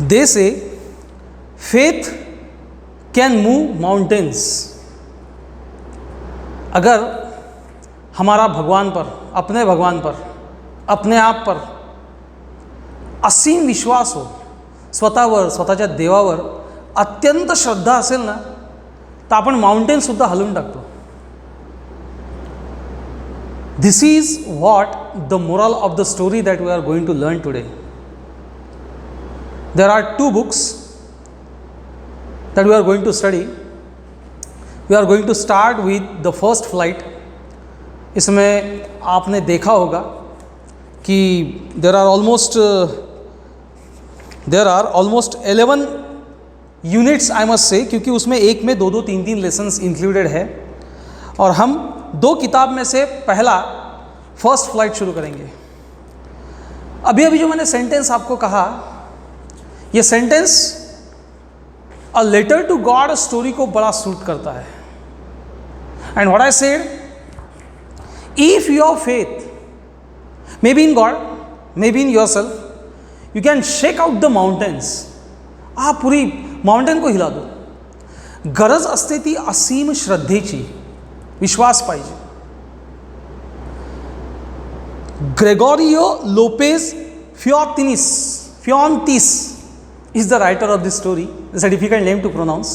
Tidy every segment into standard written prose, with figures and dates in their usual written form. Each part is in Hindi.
दे से फेथ कैन मूव माउंटेन्स। अगर हमारा भगवान पर, अपने भगवान पर, अपने आप पर असीम विश्वास हो, स्वतःवर, स्वतःच्या देवावर अत्यंत श्रद्धा असेल ना, तर आपण माउंटेनसुद्धा हलवून टाकतो. This is what the moral of the story that we are going to learn today. There are two books that we are going to study. We are going to start with the first flight. इसमें आपने देखा होगा कि there are almost 11 units I must say, क्योंकि उसमें एक में 2-2, 3-3 लेसन्स इंक्लूडेड है. और हम 2 किताब में से पहला फर्स्ट फ्लाइट शुरू करेंगे. अभी जो मैंने सेंटेंस आपको कहा, ये sentence a letter to God story को बड़ा सूट करता है. And what I said, if your faith may be in God, may be in your self, you can shake out the mountains. आप पूरी माउंटेन को हिला दो. गरज असते ती असीम श्रद्धेची, विश्वास पाहिजे. Gregorio Lopez Fuentes is the writer of this story. It's a difficult name to pronounce.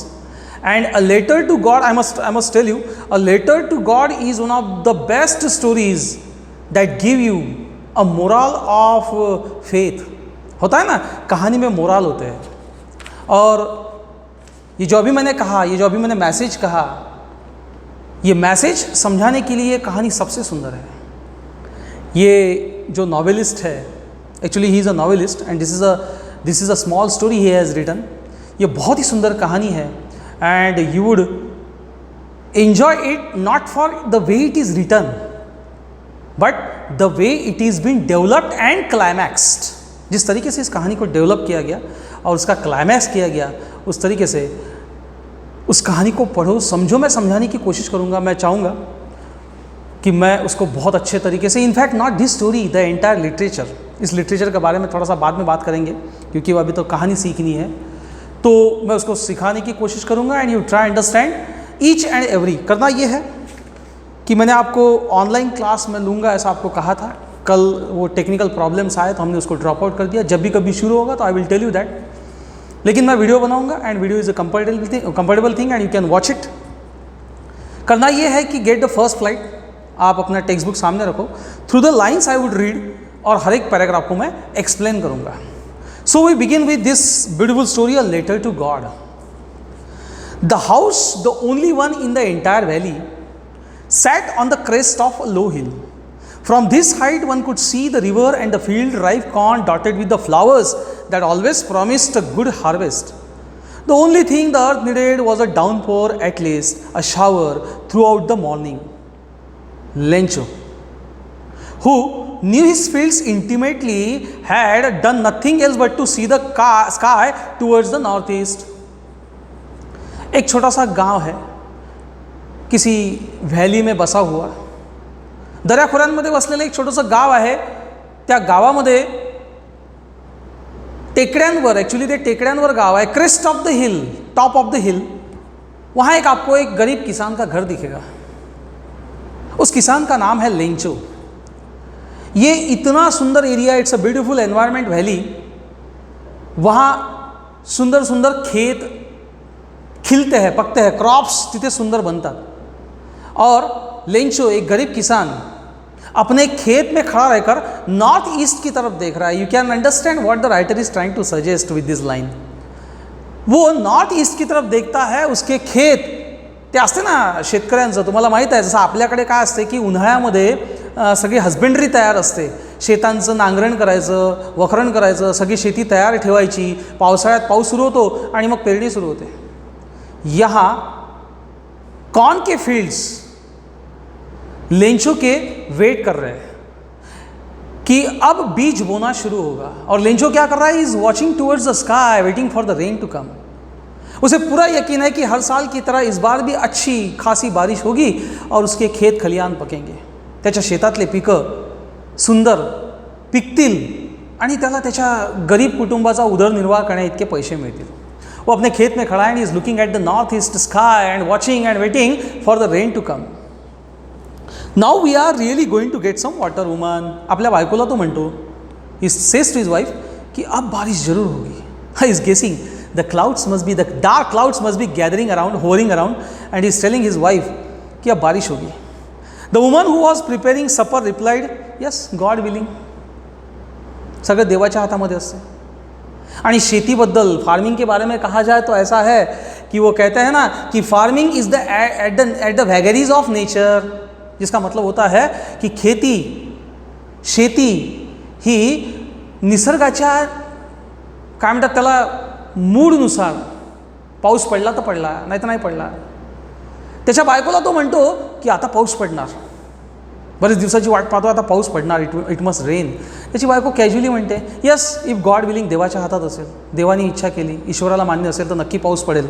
And a letter to God, I must tell you, a letter to God is one of the best stories that give you a moral of faith. होता है ना, कहानी में मोरल होते हैं. और ये जो अभी मैंने कहा, ये जो अभी मैंने मैसेज कहा, ये मैसेज समझाने के लिए कहानी सबसे सुंदर है. ये जो नॉवेलिस्ट है, actually he is a novelist and this is a small story he has written. ये बहुत ही सुंदर कहानी है and you would enjoy it not for the way it is written but the way it is been developed and climaxed. जिस तरीके से इस कहानी को डेवलप किया गया और उसका क्लाइमैक्स किया गया, उस तरीके से उस कहानी को पढ़ो, समझो. मैं समझाने की कोशिश करूँगा. मैं चाहूँगा कि मैं उसको बहुत अच्छे तरीके से, in fact not this story, the entire literature, इस लिटरेचर के बारे में थोड़ा सा बाद में बात करेंगे क्योंकि अभी तो कहानी सीखनी है, तो मैं उसको सिखाने की कोशिश करूँगा. And you try understand each and every. करना ये है कि मैंने आपको ऑनलाइन क्लास में लूँगा ऐसा आपको कहा था. कल वो टेक्निकल प्रॉब्लम्स आए तो हमने उसको ड्रॉप आउट कर दिया. जब भी कभी शुरू होगा तो I will tell you that. लेकिन मैं वीडियो बनाऊँगा and video is a comfortable thing and you can watch it. करना ये है कि गेट द फर्स्ट फ्लाइट. आप अपना टेक्स्ट बुक सामने रखो. Through the lines I would read और हर एक पैराग्राफ को मैं एक्सप्लेन करूँगा. So we begin with this beautiful story, a letter to God. The house, the only one in the entire valley, sat on the crest of a low hill. From this height one could see the river and the field ripe corn dotted with the flowers that always promised a good harvest. The only thing the earth needed was a downpour, at least a shower throughout the morning. Lencho, who knew his fields intimately, had done nothing else but to see the sky towards the northeast. एक छोटा सा गांव है, किसी व्हॅली में बसा हुआ, दऱ्याखोऱ्यांमध्ये बसलेलं एक छोटंसं गाव आहे. त्या गावामध्ये टेकड्यांवर, एक्चुअली ते टेकड्यांवर गाव आहे, crest of the hill, top of the हिल, वहाँ एक आपको एक गरीब किसान का घर दिखेगा. उस किसान का नाम है लेंचो. ये इतना सुंदर area, it's a beautiful environment valley. वहाँ सुंदर सुंदर खेत खिलते हैं, पकते हैं, क्रॉप्स तिथे सुंदर बनतात. और लेंचो, एक गरीब किसान, अपने खेत में खड़ा रहकर नॉर्थ ईस्ट की तरफ देख रहा है. You can understand what the writer is trying to suggest with this line. वो नॉर्थ ईस्ट की तरफ देखता है. उसके खेत ते असते ना शेतकऱ्यांचं, तुम्हाला माहीत आहे, जसं आपल्याकडे काय असते की उन्हाळ्यामध्ये सगळी हजबेंड्री तयार असते. शेतांचं नांगरण करायचं, वखरण करायचं, सगळी शेती तयार ठेवायची. पावसाळ्यात पाऊस सुरू होतो आणि मग पेरणी सुरू होते. यहाँ कॉर्न के फील्ड्स लेंचो के वेट कर रहे हैं कि अब बीज बोना शुरू होगा. और लेंचो क्या कर रहा है, is watching towards the sky, waiting for the rain to come. उसे पूरा यकीन है कि हर साल की तरह इस बार भी अच्छी खासी बारिश होगी और उसके खेत खलियान पकेंगे. त्याच्या शेतातले पिकं सुंदर पिकतील आणि त्याला त्याच्या गरीब कुटुंबाचा उदरनिर्वाह करण्या इतके पैसे मिळतील. वो अपने खेत में खड़ा है and is looking at the north east sky and watching and waiting for the rain to come. Now we are really going to get some water, woman. आपल्या बायकोला तो म्हणतो, he says to his wife कि अब बारिश जरूर होगी. He is guessing the clouds must be, the dark clouds must be gathering around, hovering around, and he is telling his wife कि अब बारिश होगी. The woman who was preparing supper replied, yes, God willing. सगळं देवाच्या हातामध्ये असते. आणि शेतीबद्दल, फार्मिंग के बारे में कहा जाए तो ऐसा है कि वो कहते हैं ना कि farming is the at the vagaries of nature, जिसका मतलब होता है कि खेती, शेती ही निसर्गाच्या काय म्हणतात त्याला मूडनुसार, पाऊस पडला तर पडला, नाही तर नाही पडला. त्याच्या बायकोला तो म्हणतो की आता पाऊस पडणार, बरेच दिवसाची वाट पाहतो, आता पाऊस पडणार, इट मस्ट रेन. त्याची बायको कॅज्युअली म्हणते, यस, इफ गॉड विलिंग, देवाच्या हातात असेल, देवानी इच्छा केली, ईश्वराला मान्य असेल तर नक्की पाऊस पडेल.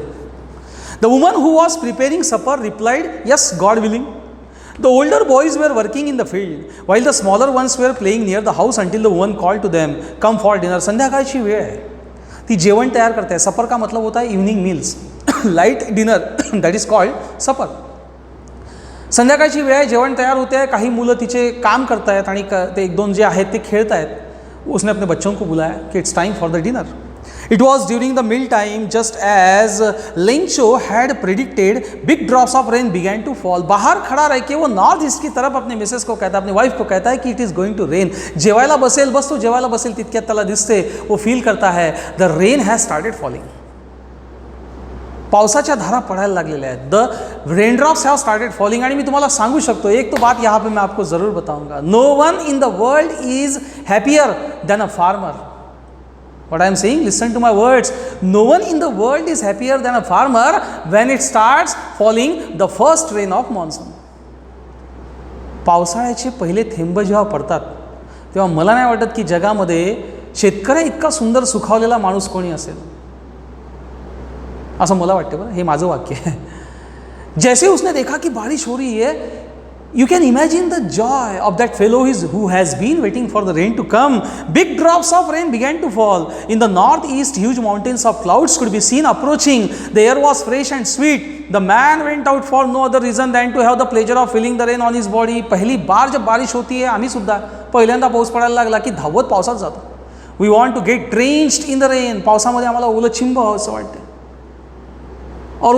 The woman who was preparing supper replied, yes, God willing. The older boys were working in the field while the smaller ones were playing near the house until the woman call to them come for dinner. संध्याकाळची वेळ आहे, ती जेवण तयार करते. सपर का मतलब होता है evening meals, light dinner, that is called supper. संध्याकाळची वेळ आहे, जेवण तयार होते आहे, काही मुलं तिचे काम करत आहेत आणि ते एक दोन जे आहेत ते खेळत आहेत. उसने अपने बच्चों को बुलाया कि it's time for the dinner. It was during the meal time, just as Lencho had predicted, big drops of rain began to fall. बाहर खड़ा रह के वो नॉर्थ ईस्ट की तरफ अपने मिसेस को कहता है, अपनी वाइफ को कहता है कि it is going to rain. जेवायला बसेल, बस तो जेवायला बसेल तितक्यात त्याला दिसते, वो फील करता है the rain has started falling. पावसाच्या धारा पडायला लागलेल्या आहेत. The raindrops have started falling. आणि मी तुम्हाला सांगू शकतो, एक तो बात यहाँ पे मैं आपको ज़रूर बताऊंगा, no one in the world is happier than a farmer. What I am saying, listen to my words, no one in the world is happier than a farmer when it starts falling the first rain of monsoon. पावसाळ्याचे पहिले थेंब जेव्हा पडतात तेव्हा मला नाही वाटत की जगामध्ये शेतकऱ्या इतका सुंदर सुखावलेला माणूस कोणी असेल, असं मला वाटतं. बरं, हे माझं वाक्य आहे. जैसे उसने देखा कि बारिश हो रही है, you can imagine the joy of that fellow who has been waiting for the rain to come. Big drops of rain began to fall. In the north east huge mountains of clouds could be seen approaching. The air was fresh and sweet. The man went out for no other reason than to have the pleasure of feeling the rain on his body. पहली बार जब बारिश होती है, आम्ही सुद्धा पहिल्यांदा पाऊस पडायला लागला की धावत पावसात जातो. We want to get drenched in the rain. पावसामध्ये आम्हाला ओलं चिंब व्हावं असं वाटतं. और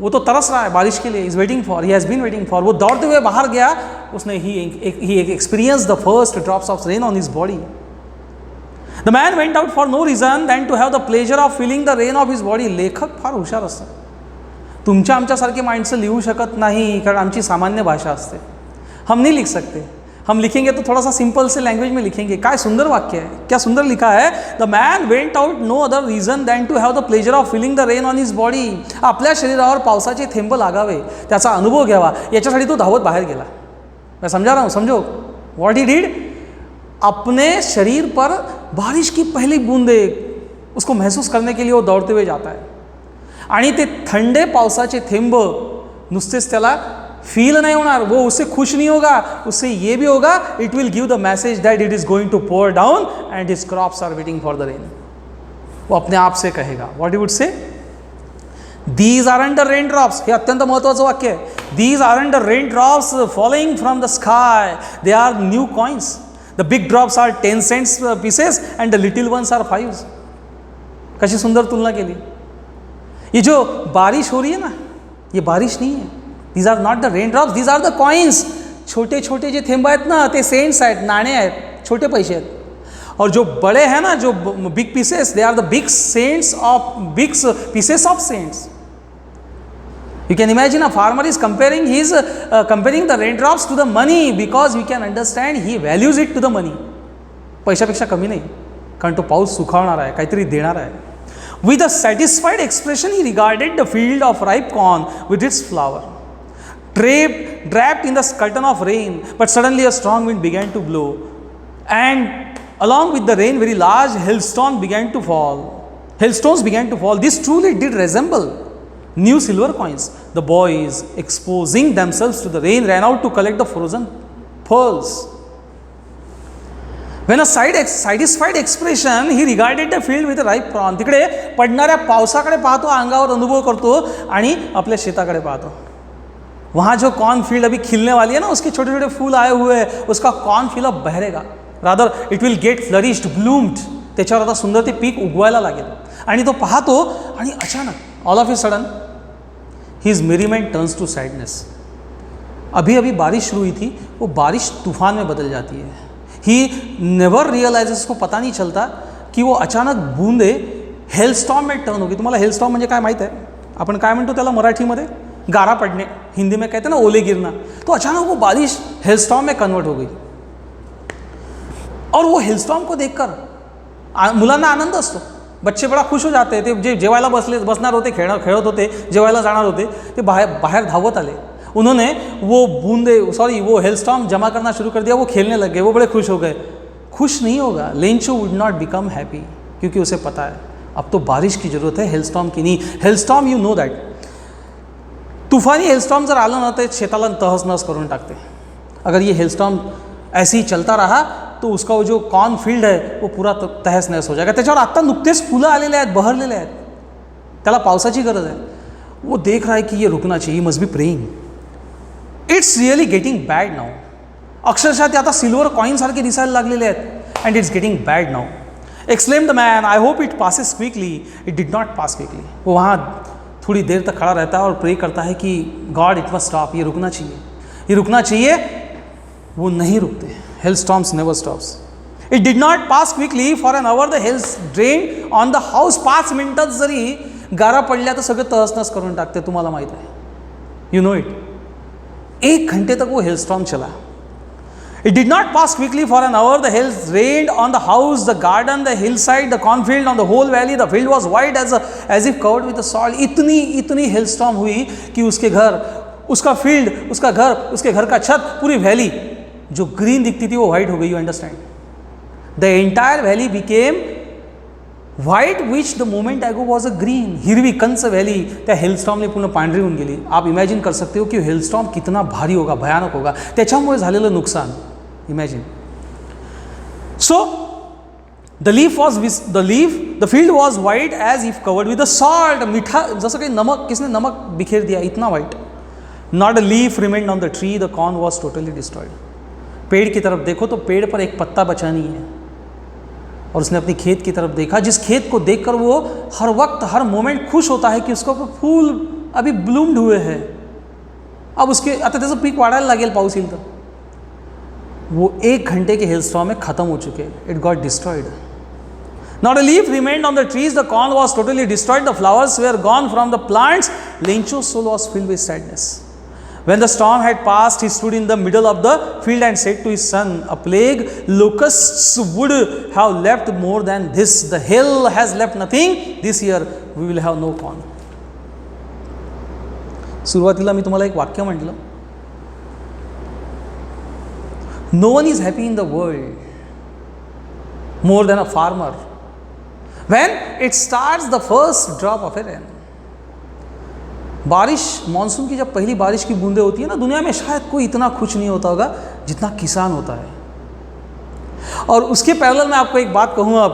वो तो तरस रहा है बारिश के लिए, is waiting for, he has been waiting for. वो दौड़ते हुए बाहर गया, उसने he experience the first drops of rain on his body. The man went out for no reason than to have the pleasure of feeling the rain of his body. लेखक फार हुशार असतात. तुमच्या आमच्यासारखे माणसं लिहू शकत नाही, कारण आमची सामान्य भाषा असते. हम नहीं लिख सकते. हम लिखेंगे तो थोड़ा सा सिंपल से लैंग्वेज में लिखेंगे. काय सुंदर वाक्य है, क्या सुंदर लिखा है. The man went out no other reason than to have the pleasure of feeling the rain on his body. आपल्या शरीरावर पावसाचे थेंब लागावे, त्याचा अनुभव घ्यावा, याच्यासाठी तो धावत बाहेर गेला. मैं समझा रहा हूँ, समझो व्हाट ही डिड. अपने शरीर पर बारिश की पहली बूंदे उसको महसूस करने के लिए वो दौड़ते हुए जाता है. आणि ते थंडे पावसाचे थेंब नुसतेच त्याला फील नहीं होणार, वो उससे खुश नहीं होगा, उससे ये भी होगा, it will give the message that it is going to pour down and his crops are waiting for the rain. वो अपने आप से कहेगा, what you would say, these aren't the rain drops. हे अत्यंत महत्त्वाचं वाक्य आहे. These aren't the rain drops following from the sky, they are new coins. The big drops are 10 cents pieces and the little ones are 5. कशी सुंदर तुलना केली. ये जो बारिश हो रही है ना, ये बारिश नहीं है. These are not the rain drops, these are the coins. छोटे छोटे जे थेंब आहेत ना, ते सेंट्स आहेत, नाणे आहेत, छोटे पैसे आहेत. और जो बड़े हैं ना, जो big pieces, they are the big cents of big pieces of cents. You can imagine a farmer is comparing the raindrops to the money, because we can understand he values it to the money. पैशापेक्षा कमी नाही, कारण तो पाऊस सुखावणार आहे, काहीतरी देणार आहे. With a satisfied expression he regarded the field of ripe corn with its flower, draped in the curtain of rain. But suddenly a strong wind began to blow, and along with the rain very large hailstones began to fall. This truly did resemble new silver coins. The boys, exposing themselves to the rain, ran out to collect the frozen pearls. When a satisfied expression he regarded the field with ripe prawn. तिकडे पडणाऱ्या पावसाकडे पाहतो, अंगावर अनुभव करतो आणि आपल्या शेताकडे पाहतो. वहाँ जो कॉर्न फील्ड अभी खिलने वाली है ना, उसके छोटे छोटे फूल आए हुए हैं, उसका कॉर्न फील्ड अब बहरेगा, rather it will get flourished, bloomed. त्याच्यावर आता सुंदर ते पीक उगवायला लागेल. आणि तो पाहतो आणि अचानक all of a sudden his merriment turns to sadness. अभी अभी बारिश शुरू हुई थी, वो बारिश तूफान में बदल जाती है. ही नेवर रियलाइजेस, उसको पता नहीं चलता की वो अचानक बूंदे हेलस्टॉर्म में टर्न होगी. तुम्हाला हेलस्टॉर्म म्हणजे काय माहीत आहे? आपण काय म्हणतो त्याला मराठीमध्ये? गारा पड़ने, हिंदी में कहते हैं ना ओले गिरना. तो अचानक वो बारिश हेलस्टॉर्म में कन्वर्ट हो गई. और वो हेलस्टॉर्म को देखकर मुलांना आनंद असतो, बच्चे बड़ा खुश हो जाते हैं. ते जे जेवायला बसणार होते, खेळत होते, जेवायला जाणार होते, ते बाहर धावत आले. उन्होंने वो हेलस्टॉर्म जमा करना शुरू कर दिया. वो खेलने लग गए, वो बड़े खुश हो गए. खुश नहीं होगा, Lencho would not become happy, क्योंकि उसे पता है अब तो बारिश की ज़रूरत है, हेलस्टॉर्म की नहीं. हेलस्टॉर्म यू नो दैट, तूफानी हेलस्टॉर्म जर आलं ना तर शेताला तहस नहस करून टाकते. अगर ये हेलस्टॉर्म ऐसे ही चलता रहा तो उसका वो जो कॉर्न फील्ड है वो पूरा तहस नहस हो जाएगा. त्याच्यावर आत्ता नुकतेच फुलं आलेले आहेत, बहरलेले आहेत, त्याला पावसाची गरज आहे. वो देख रहा है कि ये रुकना चाहिए, must be praying. It's really getting bad now. अक्षरशः ते आता सिल्वर कॉइन सारखे दिसायला लागलेले आहेत. And it's getting bad now. Exclaim the man, I hope it passes quickly. It did not pass quickly. वो वहाँ थोड़ी देर तक खड़ा रहता है और प्रे करता है कि गॉड इट मस्ट स्टॉप, ये रुकना चाहिए, ये रुकना चाहिए. वो नहीं रुकते. Hailstorms never stops. It did not pass quickly for an hour. The hails drain on the house. 5 मिनिटात जरी गारा पडल्या तर सगळं तहसनहस करून टाकते, तुम्हाला माहीत आहे. You know it. 1 घंटे तक वो हेलस्टॉर्म चला. It did not pass quickly for an hour. The hails rained on the house, the garden, the hillside, the cornfield, on the whole valley. The field was white as if covered with the salt. इतनी हेलस्टॉर्म हुई कि उसके घर, उसका फील्ड, उसका घर, उसके घर का छत, पूरी वैली जो ग्रीन दिखती थी वो वाइट हो गई. You understand? The entire valley became white which the moment ago was a green. हिरवी कंच व्हॅली त्या हेलस्टॉर्मने पूर्ण पांढरी होऊन गेली. आप इमॅजिन कर सकते हो की हेलस्टॉर्म कितना भारी होगा, भयानक होगा, त्याच्यामुळे झालेलं नुकसान. Imagine. So the field was white as if covered with the salt. मीठा, जैसा कि नमक, किसने नमक बिखेर दिया, इतना white. Not a leaf remained on the tree. The corn was totally destroyed. पेड़ की तरफ देखो तो पेड़ पर एक पत्ता बचा नहीं है. और उसने अपनी खेत की तरफ देखा, जिस खेत को देखकर वो हर वक्त, हर मोमेंट खुश होता है कि उसका फूल अभी ब्लूम्ड हुए हैं. अब उसके आता त्याचं पीक वाढायला लागेल पाऊस येईल तर. वो 1 घंटे के हेलस्टॉर्म में खत्म हो चुके. It got destroyed. Not a leaf remained on the trees. The corn was totally destroyed. The flowers were gone from the plants. Lencho's soul was filled with sadness. When the storm had passed, he stood in the middle of the field and said to his son, a plague, locusts would have left more than this. The hail has left nothing. This year we will have no corn. सुरुवातीला मी तुम्हाला एक वाक्य म्हटलं, no one is happy in the world more than a farmer when it starts the first drop of rain. बारिश, मानसून की जब पहली बारिश की बूंदें होती है ना, दुनिया में शायद कोई इतना खुश नहीं होता होगा जितना किसान होता है. और उसके पैरेलल मैं आपको एक बात कहूँ अब,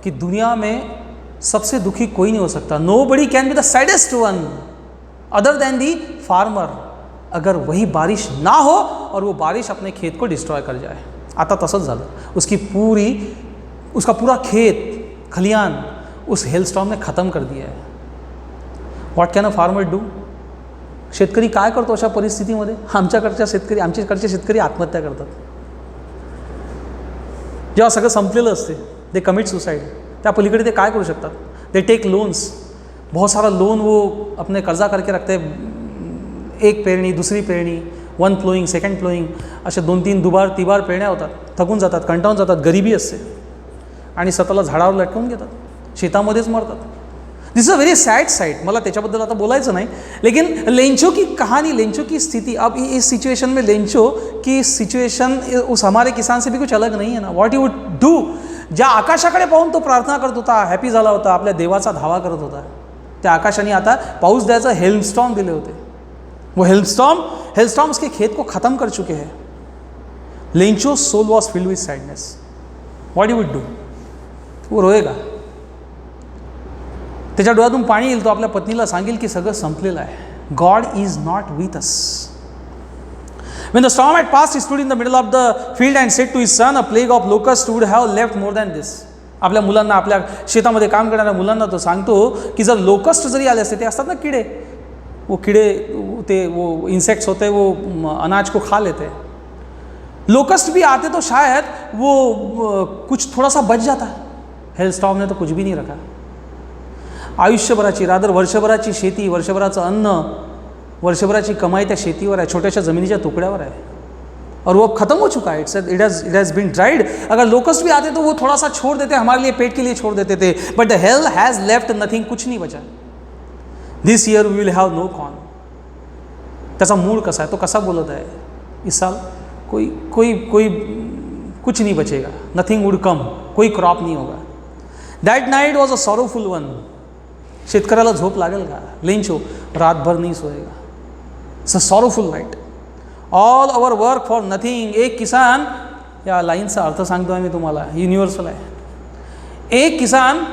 कि दुनिया में सबसे दुखी कोई नहीं हो सकता. nobody can be the saddest one other than the farmer. अगर वही बारिश ना हो और वो बारिश अपने खेत को डिस्ट्रॉय कर जाए. आता तसंच झालं. उसका पूरा खेत, खलियान उस हेलस्टॉर्म ने ख़त्म कर दिया है. What can a farmer do? शेतकरी काय करतो अशा परिस्थितीमध्ये? आमच्याकडचे शेतकरी आत्महत्या करतात. जेव्हा सगळं संपलेलं असते, दे कमिट सुसाइड. त्या पलीकडे ते काय करू शकतात? They take loans. बहुत सारा लोन वो अपने कर्जा करके रखते हैं. एक पेरणी, दुसरी पेरणी, 1 प्लोईंग, 2nd प्लोईंग, अशा 2-3 दुबार तिबार पेरण्या होतात. थकून जातात, कंटाळून जातात, गरिबी असते आणि स्वतःला झाडावर लटकवून घेतात, शेतामध्येच मरतात. This is a very sad site. मला त्याच्याबद्दल आता बोलायचं नाही, लेकिन लेंचो की कहानी, लेंचो की स्थिति, अब इस सिचुएशन में लेंचो की सिचुएशन उस हमारे किसान से भी कुछ अलग नहीं है ना. What you would do? ज्या आकाशाकडे पाहून तो प्रार्थना करत होता, हॅपी झाला होता, आपल्या देवाचा धावा करत होता, त्या आकाशाने आता पाऊस द्यायचं हेलस्टॉर्म दिले होते. वो हेलस्टॉर्म उसके खेत को ख़त्म कर चुके हैं. लेंचो's soul was filled with sadness. What you would do? वो रोएगा, त्याच्या डोळ्यातून पाणी येईल, तो आपल्या पत्नीला सांगेल की सगळं संपलेलं आहे. God is not with us. When the storm had passed, he stood in the middle of the field and said to his son, a plague of locusts would have left more than this. आपल्या मुलांना, आपल्या शेतामध्ये काम करणाऱ्या मुलांना तो सांगतो की जर लोकस्ट जरी आले असते, ते असतात ना किडे, वो किडे, ते वो इंसेक्ट्स होते, वो अनाज को खा लेते. लोकस्ट भी आते तो शायद वो कुछ थोड़ा सा बच जाता. हेल स्टॉर्म ने तो कुछ भी नहीं रखा. आयुष्यभराची, रादर वर्षभराची शेती, वर्षभराचं अन्न, वर्षभराची कमाई त्या शेतीवर आहे, छोट्याशा जमिनीच्या तुकड्यावर आहे, और वो खत्म हो चुका है. It has been dried. अगर लोकस्ट भी आते तो वो थोड़ा सा छोड़ देते, हमारे लिए, पेट के लिए छोड़ देते थे. But the hail has left nothing, कुछ नहीं बचा. This year we will have no corn. त्याचा मूड कसा आहे, तो कसा बोलत आहे, इस साल कोई कोई कोई कुछ नहीं बचेगा, नथिंग वुड कम, कोई क्रॉप नहीं होगा. That night was a sorrowful one. शेतकऱ्याला झोप लागेल का? लेंच हो, रातभर नहीं सोएगा. It's a sorrowful night. All our work for nothing. एक किसान, या लाईनचा अर्थ सांगतो आहे मी तुम्हाला, युनिव्हर्सल आहे. एक किसान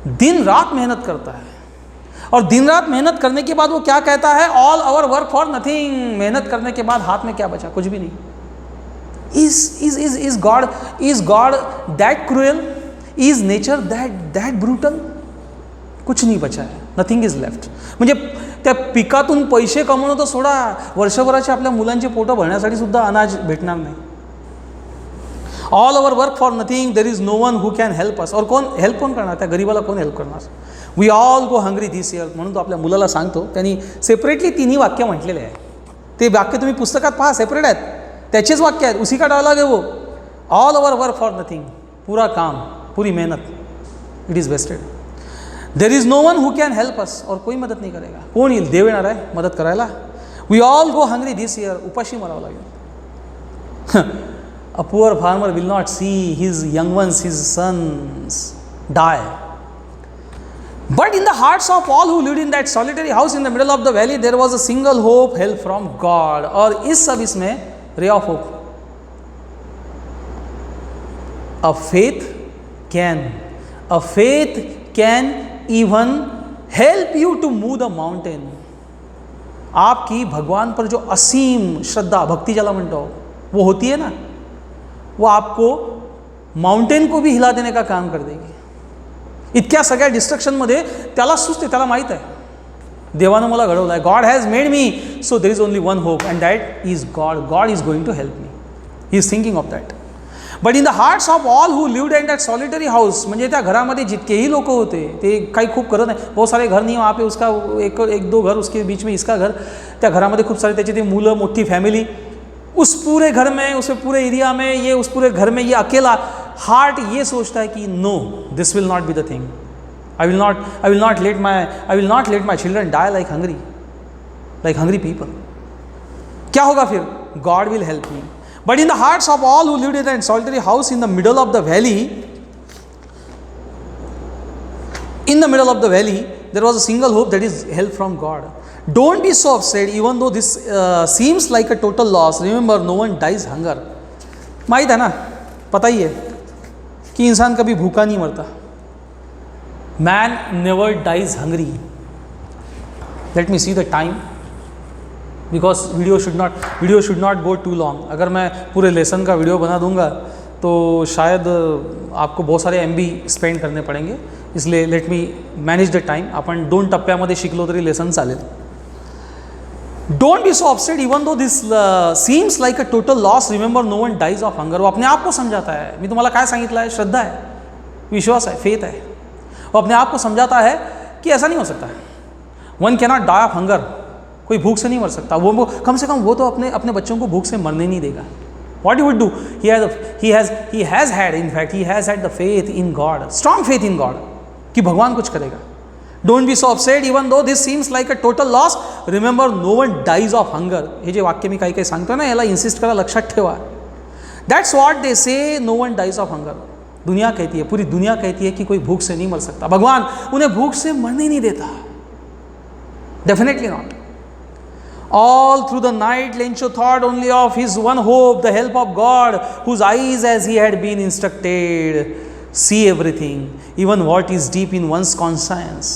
दिन रात मेहनत करता है, और दिन रात मेहनत करने के बाद वो क्या कहता है? All our work for nothing. मेहनत करने के बाद हाथ में क्या बचा? कुछ भी नहीं. Is God that cruel? Is nature that brutal? कुछ नहीं बचा है. Nothing is left. म्हणजे त्या पिकातून पैसे कमवणं तर सोडा, वर्षभराचे आपल्या मुलांचे पोटं भरण्यासाठी सुद्धा अनाज भेटणार नाही. All our work for nothing. There is no one who can help us. और कोण हेल्प कोण करणार? त्या गरीबाला कोण हेल्प करणार? We all go hungry this year. म्हणून तो आपल्या मुलाला सांगतो. त्यांनी सेपरेटली तिन्ही वाक्य म्हटलेले आहे. ते वाक्य तुम्ही पुस्तकात पहा, सेपरेट आहेत, त्याचेच वाक्य आहेत. उसी का डायलॉग है वो. All our work for nothing. पूरा काम, पूरी मेहनत, it is wasted. There is no one who can help us. और कोई मदत नहीं करेगा. कोण येईल? देव येणार आहे मदत करायला. We all go hungry this year. उपाशी मरावं लागेल. A poor farmer will not see his young ones, his sons die. But in the hearts of all who lived in that solitary house in the middle of the valley, there was a single hope, help from God. और इस सब इसमें ray of hope. A faith can even help you to move the mountain. आपकी भगवान पर जो असीम श्रद्धा, भक्ति ज्याला म्हणतो, वो होती है ना, वो आपको माउंटेन को भी हिला देने का काम कर देगी. इतक्या सगळ्या डिस्ट्रक्शनमध्ये त्याला सुचते, त्याला माहीत आहे देवानं मला घडवलं आहे. God has made me, so there is only one hope, and that is God. God is going to help me. He is thinking of that. But in the hearts of all who lived in that solitary house, म्हणजे त्या घरामध्ये जितकेही लोक होते, ते काही खूप करत नाही, बहुत सारे घर नहीं वहाँ पे, उसका एक दो घर, उसके बीच में इसका घर, त्या घरामध्ये खूप सारे त्याची ते मुलं, मोठी फॅमिली, उस पूरे घर में, उस पूरे एरिया में, ये उस पूरे घर में ये अकेला. हार्ट ये सोचता है कि no, this will not be the thing. I will not let my children die like hungry people. क्या होगा फिर? God will help me. But in the hearts of all who lived in that solitary house in the middle of the valley, there was a single hope, that is help from God. Don't be so upset even though this seems like a total loss. Remember, no one dies hunger. माहित है ना, पता ही है कि इंसान कभी भूखा नहीं मरता. Man never dies hungry. Let me see the time, because video should not go too long. अगर मैं पूरे लेसन का वीडियो बना दूंगा तो शायद आपको बहुत सारे MB स्पेंड करने पडेंगे. इसलिए let me manage the time. आपण 2 टप्प्यामध्ये शिकलो तरी लेसन चालेल. Don't be so upset even though this seems like a total loss. Remember, no one dies of hunger. वो अपने आप को समझाता है. मी तुम्हाला काय सांगितलं आहे? श्रद्धा है, विश्वास है, फेथ है. वो अपने आप को समझाता है कि ऐसा नहीं हो सकता. One cannot die of hunger. कोई भूख से नहीं मर सकता. वो कम से कम वो तो अपने बच्चों को भूख से मरने नहीं देगा. What you would do? He has had the faith in God, strong faith in God, कि भगवान कुछ करेगा. Don't be so upset even though this seems like a total loss. Remember, no one dies of hunger. हे जे वाक्य मी काही सांगतो ना, याला इन्सिस्ट करा, लक्षात ठेवा. That's what they say, no one dies of hunger. दुनिया कहती है, पूरी दुनिया कहती है कि कोई भूख से नहीं मर सकता. भगवान उन्हें भूख से मरने नहीं देता. Definitely not. All through the night, Lencho thought only of his one hope, the help of God, whose eyes, as he had been instructed, see everything, even what is deep in one's conscience.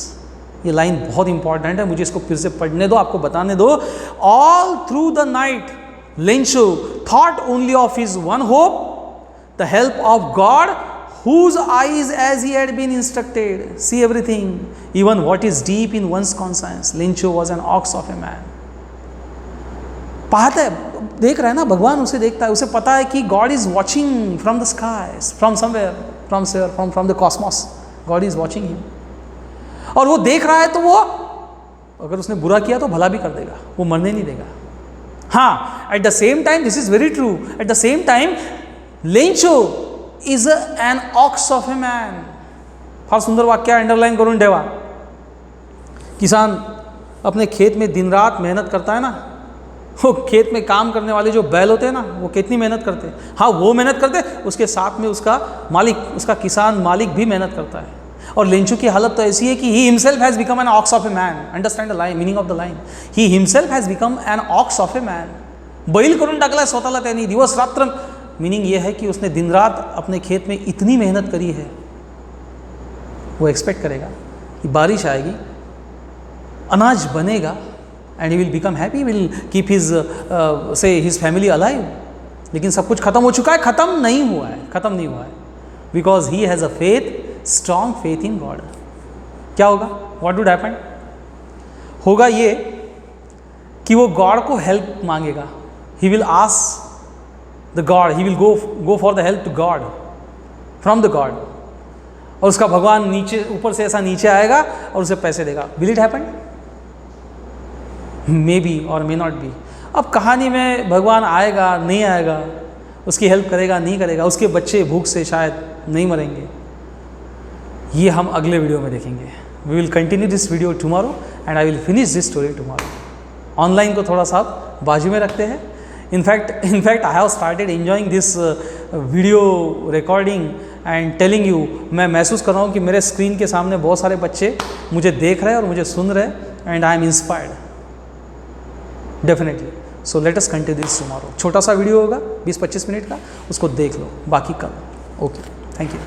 ये लाइन बहुत इंपॉर्टेंट है, मुझे इसको फिर से पढ़ने दो, आपको बताने दो. All through the night, Lencho thought only of his one hope, the help of God, whose eyes, as he had been instructed, see everything, even what is deep in one's conscience. Lencho was an ox of a man. पाता है, देख रहा है ना, भगवान उसे देखता है, उसे पता है कि God is watching from the skies, from somewhere, from the cosmos, God is watching him. और वो देख रहा है तो वो अगर उसने बुरा किया तो भला भी कर देगा, वो मरने नहीं देगा. हाँ, at the same time, this is very true, at the same time Lencho is an ox of a man. फार सुंदर वाक्य अंडरलाइन करून ठेवा. किसान अपने खेत में दिन रात मेहनत करता है ना, वो खेत में काम करने वाले जो बैल होते हैं ना, वो कितनी मेहनत करते हैं. हाँ, वो मेहनत करते हैं, उसके साथ में उसका मालिक, उसका किसान मालिक भी मेहनत करता है. और लेंचू की हालत तो ऐसी है कि he himself has become an ox of a man. Understand the line, meaning of the line. He himself has become an ox of a man. बैल करून टाकलाय स्वतःला त्यांनी, दिवस रात्र. मीनिंग ये है कि उसने दिन रात अपने खेत में इतनी मेहनत करी है. वो एक्सपेक्ट करेगा कि बारिश आएगी, अनाज बनेगा, and he will become happy, will keep his his family alive. लेकिन सब कुछ खत्म हो चुका है, खत्म नहीं हुआ है, because he has a faith, strong faith in God. क्या होगा? What would happen? होगा ये कि वो गॉड को हेल्प मांगेगा. He will ask the God, he will go for the help to God, from the God. और उसका भगवान नीचे, ऊपर से ऐसा नीचे आएगा और उसे पैसे देगा. Will it happen? May be और मे नॉट बी. अब कहानी में भगवान आएगा नहीं आएगा, उसकी हेल्प करेगा नहीं करेगा, उसके बच्चे भूख से शायद नहीं मरेंगे, ये हम अगले वीडियो में देखेंगे. We will continue this video tomorrow and I will finish this story tomorrow. Online को थोड़ा सा बाजू में रखते हैं. In fact I have started enjoying this video recording and telling you. मैं महसूस कर रहा हूँ कि मेरे स्क्रीन के सामने बहुत सारे बच्चे मुझे देख रहे हैं और मुझे सुन रहे हैं, and I am inspired definitely. So let us continue this tomorrow. छोटा सा वीडियो होगा 20-25 मिनट का, उसको देख लो, बाकी कल. Okay, thank you.